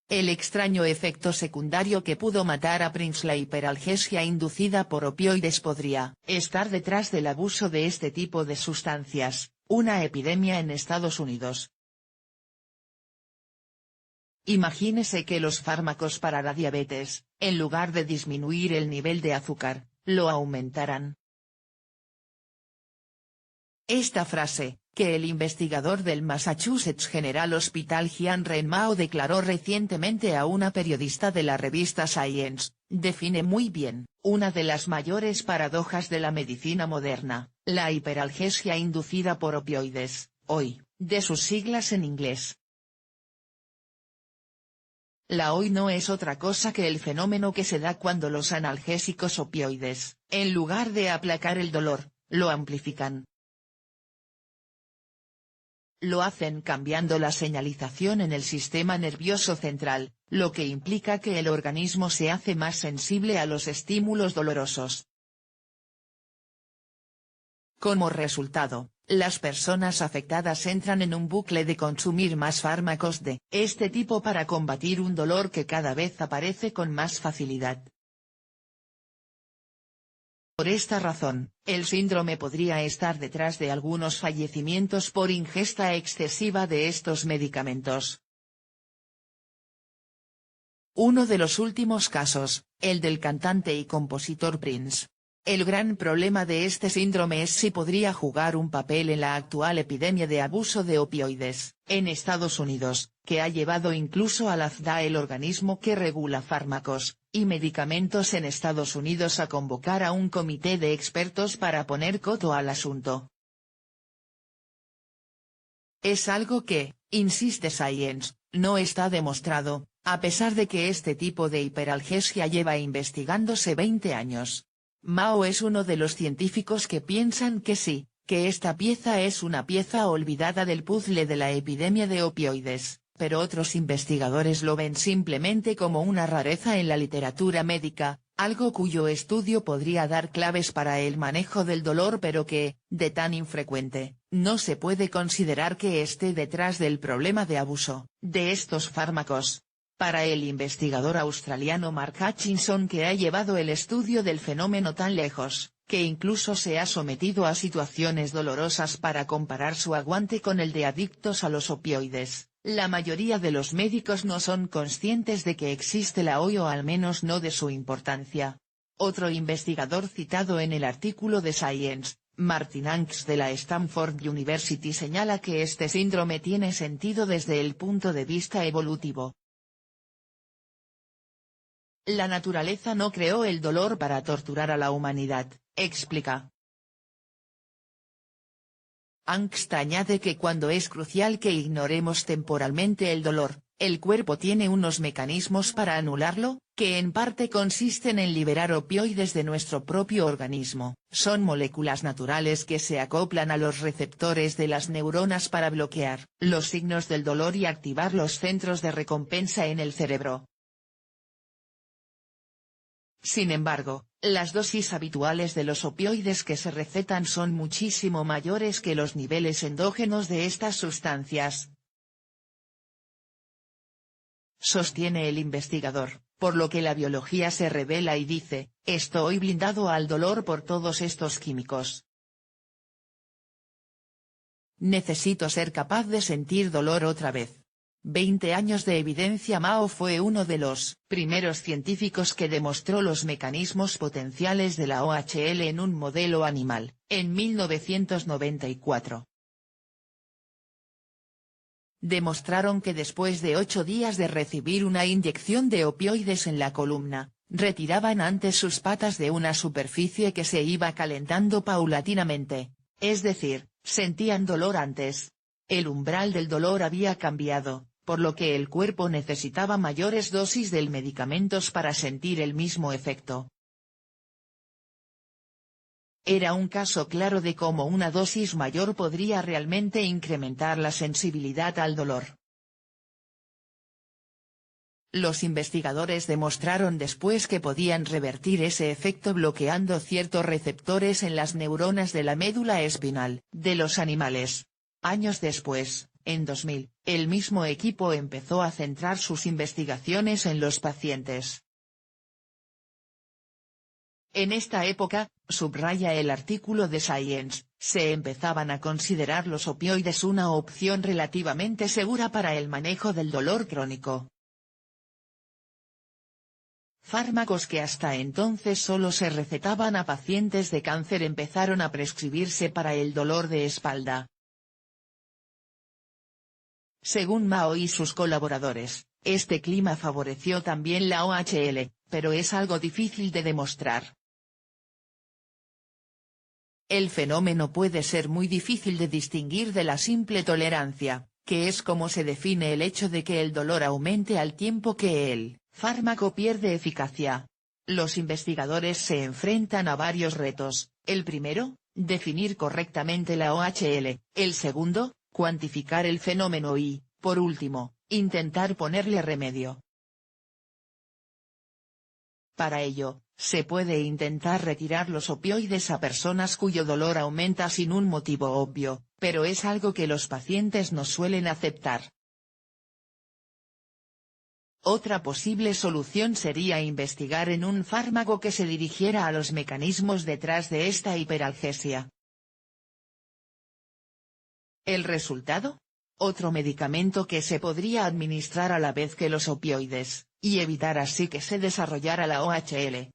El extraño efecto secundario que pudo matar a Prince, la hiperalgesia inducida por opioides, podría estar detrás del abuso de este tipo de sustancias, una epidemia en Estados Unidos. Imagínese que los fármacos para la diabetes, en lugar de disminuir el nivel de azúcar, lo aumentaran. Esta frase, que el investigador del Massachusetts General Hospital Jian Ren Mao declaró recientemente a una periodista de la revista Science, define muy bien una de las mayores paradojas de la medicina moderna, la hiperalgesia inducida por opioides, OI, de sus siglas en inglés. La OI no es otra cosa que el fenómeno que se da cuando los analgésicos opioides, en lugar de aplacar el dolor, lo amplifican. Lo hacen cambiando la señalización en el sistema nervioso central, lo que implica que el organismo se hace más sensible a los estímulos dolorosos. Como resultado, las personas afectadas entran en un bucle de consumir más fármacos de este tipo para combatir un dolor que cada vez aparece con más facilidad. Por esta razón, el síndrome podría estar detrás de algunos fallecimientos por ingesta excesiva de estos medicamentos. Uno de los últimos casos, el del cantante y compositor Prince. El gran problema de este síndrome es si podría jugar un papel en la actual epidemia de abuso de opioides, en Estados Unidos, que ha llevado incluso a la FDA, el organismo que regula fármacos y medicamentos en Estados Unidos, a convocar a un comité de expertos para poner coto al asunto. Es algo que, insiste Science, no está demostrado, a pesar de que este tipo de hiperalgesia lleva investigándose 20 años. Mao es uno de los científicos que piensan que sí, que esta pieza es una pieza olvidada del puzzle de la epidemia de opioides, pero otros investigadores lo ven simplemente como una rareza en la literatura médica, algo cuyo estudio podría dar claves para el manejo del dolor, pero que, de tan infrecuente, no se puede considerar que esté detrás del problema de abuso de estos fármacos. Para el investigador australiano Mark Hutchinson, que ha llevado el estudio del fenómeno tan lejos, que incluso se ha sometido a situaciones dolorosas para comparar su aguante con el de adictos a los opioides, la mayoría de los médicos no son conscientes de que existe la OI, o al menos no de su importancia. Otro investigador citado en el artículo de Science, Martin Hanks de la Stanford University, señala que este síndrome tiene sentido desde el punto de vista evolutivo. La naturaleza no creó el dolor para torturar a la humanidad, explica. Angst añade que cuando es crucial que ignoremos temporalmente el dolor, el cuerpo tiene unos mecanismos para anularlo, que en parte consisten en liberar opioides de nuestro propio organismo. Son moléculas naturales que se acoplan a los receptores de las neuronas para bloquear los signos del dolor y activar los centros de recompensa en el cerebro. Sin embargo, las dosis habituales de los opioides que se recetan son muchísimo mayores que los niveles endógenos de estas sustancias, sostiene el investigador, por lo que la biología se revela y dice: estoy blindado al dolor por todos estos químicos. Necesito ser capaz de sentir dolor otra vez. 20 años de evidencia. Mao fue uno de los primeros científicos que demostró los mecanismos potenciales de la OHL en un modelo animal, en 1994. Demostraron que después de 8 días de recibir una inyección de opioides en la columna, retiraban antes sus patas de una superficie que se iba calentando paulatinamente, es decir, sentían dolor antes. El umbral del dolor había cambiado, por lo que el cuerpo necesitaba mayores dosis del medicamentos para sentir el mismo efecto. Era un caso claro de cómo una dosis mayor podría realmente incrementar la sensibilidad al dolor. Los investigadores demostraron después que podían revertir ese efecto bloqueando ciertos receptores en las neuronas de la médula espinal de los animales. Años después, En 2000, el mismo equipo empezó a centrar sus investigaciones en los pacientes. En esta época, subraya el artículo de Science, se empezaban a considerar los opioides una opción relativamente segura para el manejo del dolor crónico. Fármacos que hasta entonces solo se recetaban a pacientes de cáncer empezaron a prescribirse para el dolor de espalda. Según Mao y sus colaboradores, este clima favoreció también la OHL, pero es algo difícil de demostrar. El fenómeno puede ser muy difícil de distinguir de la simple tolerancia, que es como se define el hecho de que el dolor aumente al tiempo que el fármaco pierde eficacia. Los investigadores se enfrentan a varios retos: el primero, definir correctamente la OHL, el segundo, cuantificar el fenómeno y, por último, intentar ponerle remedio. Para ello, se puede intentar retirar los opioides a personas cuyo dolor aumenta sin un motivo obvio, pero es algo que los pacientes no suelen aceptar. Otra posible solución sería investigar en un fármaco que se dirigiera a los mecanismos detrás de esta hiperalgesia. ¿El resultado? Otro medicamento que se podría administrar a la vez que los opioides, y evitar así que se desarrollara la OHL.